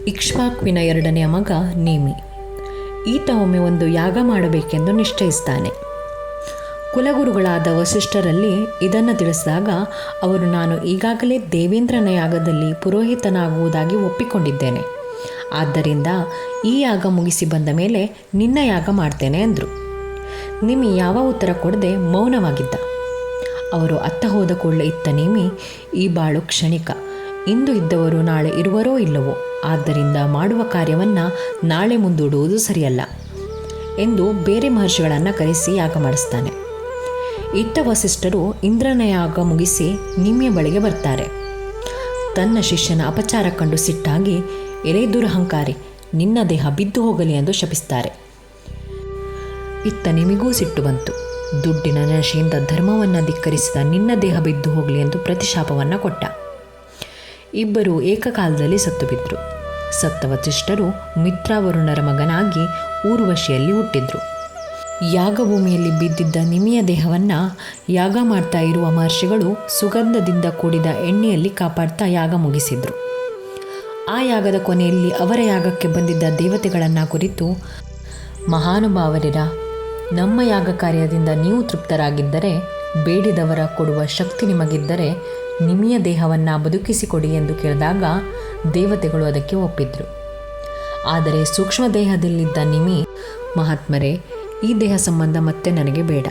ಇಕ್ಷ್ವಾಕುವಿನ ಎರಡನೆಯ ಮಗ ನೇಮಿ. ಈತ ಒಮ್ಮೆ ಒಂದು ಯಾಗ ಮಾಡಬೇಕೆಂದು ನಿಶ್ಚಯಿಸ್ತಾನೆ. ಕುಲಗುರುಗಳಾದ ವಸಿಷ್ಠರಲ್ಲಿ ಇದನ್ನು ತಿಳಿಸಿದಾಗ ಅವರು, ನಾನು ಈಗಾಗಲೇ ದೇವೇಂದ್ರನ ಯಾಗದಲ್ಲಿ ಪುರೋಹಿತನಾಗುವುದಾಗಿ ಒಪ್ಪಿಕೊಂಡಿದ್ದೇನೆ. ಆದ್ದರಿಂದ ಈ ಯಾಗ ಮುಗಿಸಿ ಬಂದ ಮೇಲೆ ನಿನ್ನ ಯಾಗ ಮಾಡ್ತೇನೆ ಎಂದರು. ನಿಮಿ ಯಾವ ಉತ್ತರ ಕೊಡದೆ ಮೌನವಾಗಿದ್ದ. ಅವರು ಅತ್ತ ಹೋದ ಕೂಡಲೇ ಇತ್ತ ನೇಮಿ, ಈ ಬಾಳು ಕ್ಷಣಿಕ, ಇಂದು ಇದ್ದವರು ನಾಳೆ ಇರುವರೋ ಇಲ್ಲವೋ, ಆದ್ದರಿಂದ ಮಾಡುವ ಕಾರ್ಯವನ್ನು ನಾಳೆ ಮುಂದೂಡುವುದು ಸರಿಯಲ್ಲ ಎಂದು ಬೇರೆ ಮಹರ್ಷಿಗಳನ್ನು ಕರೆಸಿ ಯಾಗ ಮಾಡಿಸ್ತಾನೆ. ಇತ್ತ ವಸಿಷ್ಠರು ಇಂದ್ರನ ಯಾಗ ಮುಗಿಸಿ ನಿಮಿಯ ಬಳಿಗೆ ಬರ್ತಾರೆ. ತನ್ನ ಶಿಷ್ಯನ ಅಪಚಾರ ಕಂಡು ಸಿಟ್ಟಾಗಿ, ಎಲೆ ದುರಹಂಕಾರಿ, ನಿನ್ನ ದೇಹ ಬಿದ್ದು ಹೋಗಲಿ ಎಂದು ಶಪಿಸ್ತಾರೆ. ಇತ್ತ ನಿಮಿಗೂ ಸಿಟ್ಟು ಬಂತು. ದುಡ್ಡಿನ ನಶೆಯಿಂದ ಧರ್ಮವನ್ನು ಧಿಕ್ಕರಿಸಿದ ನಿನ್ನ ದೇಹ ಬಿದ್ದು ಹೋಗಲಿ ಎಂದು ಪ್ರತಿಶಾಪವನ್ನು ಕೊಟ್ಟ. ಇಬ್ಬರು ಏಕಕಾಲದಲ್ಲಿ ಸತ್ತು ಬಿದ್ದರು. ಸತ್ತ ವಸಿಷ್ಠರು ಮಿತ್ರಾವರುಣರ ಮಗನಾಗಿ ಊರ್ವಶಿಯಲ್ಲಿ ಹುಟ್ಟಿದ್ರು. ಯಾಗಭೂಮಿಯಲ್ಲಿ ಬಿದ್ದಿದ್ದ ನಿಮಿಯ ದೇಹವನ್ನು ಯಾಗ ಮಾಡ್ತಾ ಇರುವ ಮಹರ್ಷಿಗಳು ಸುಗಂಧದಿಂದ ಕೂಡಿದ ಎಣ್ಣೆಯಲ್ಲಿ ಕಾಪಾಡ್ತಾ ಯಾಗ ಮುಗಿಸಿದ್ರು. ಆ ಯಾಗದ ಕೊನೆಯಲ್ಲಿ ಅವರ ಯಾಗಕ್ಕೆ ಬಂದಿದ್ದ ದೇವತೆಗಳನ್ನು ಕುರಿತು, ಮಹಾನುಭಾವರಿರ, ನಮ್ಮ ಯಾಗ ಕಾರ್ಯದಿಂದ ನೀವು ತೃಪ್ತರಾಗಿದ್ದರೆ, ಬೇಡಿದವರ ಕೊಡುವ ಶಕ್ತಿ ನಿಮಗಿದ್ದರೆ ನಿಮಿಯ ದೇಹವನ್ನು ಬದುಕಿಸಿಕೊಡಿ ಎಂದು ಕೇಳಿದಾಗ ದೇವತೆಗಳು ಅದಕ್ಕೆ ಒಪ್ಪಿದ್ರು. ಆದರೆ ಸೂಕ್ಷ್ಮ ದೇಹದಲ್ಲಿದ್ದ ನಿಮಿ, ಮಹಾತ್ಮರೇ, ಈ ದೇಹ ಸಂಬಂಧ ಮತ್ತೆ ನನಗೆ ಬೇಡ,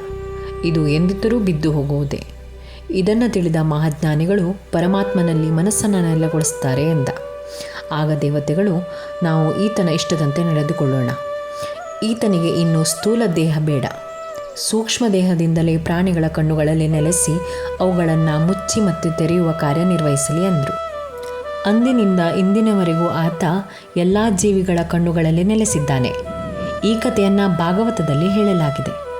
ಇದು ಎಂದಿದ್ದರೂ ಬಿದ್ದು ಹೋಗುವುದೇ. ಇದನ್ನು ತಿಳಿದ ಮಹಾಜ್ಞಾನಿಗಳು ಪರಮಾತ್ಮನಲ್ಲಿ ಮನಸ್ಸನ್ನು ನೆಲೆಗೊಳಿಸ್ತಾರೆ ಎಂದ. ಆಗ ದೇವತೆಗಳು, ನಾವು ಈತನ ಇಷ್ಟದಂತೆ ನಡೆದುಕೊಳ್ಳೋಣ. ಈತನಿಗೆ ಇನ್ನು ಸ್ಥೂಲ ದೇಹ ಬೇಡ. ಸೂಕ್ಷ್ಮ ದೇಹದಿಂದಲೇ ಪ್ರಾಣಿಗಳ ಕಣ್ಣುಗಳಲ್ಲಿ ನೆಲೆಸಿ ಅವುಗಳನ್ನು ಮುಚ್ಚಿ ಮತ್ತು ತೆರೆಯುವ ಕಾರ್ಯನಿರ್ವಹಿಸಲಿ ಎಂದರು. ಅಂದಿನಿಂದ ಇಂದಿನವರೆಗೂ ಆತ ಎಲ್ಲ ಜೀವಿಗಳ ಕಣ್ಣುಗಳಲ್ಲಿ ನೆಲೆಸಿದ್ದಾನೆ. ಈ ಕಥೆಯನ್ನು ಭಾಗವತದಲ್ಲಿ ಹೇಳಲಾಗಿದೆ.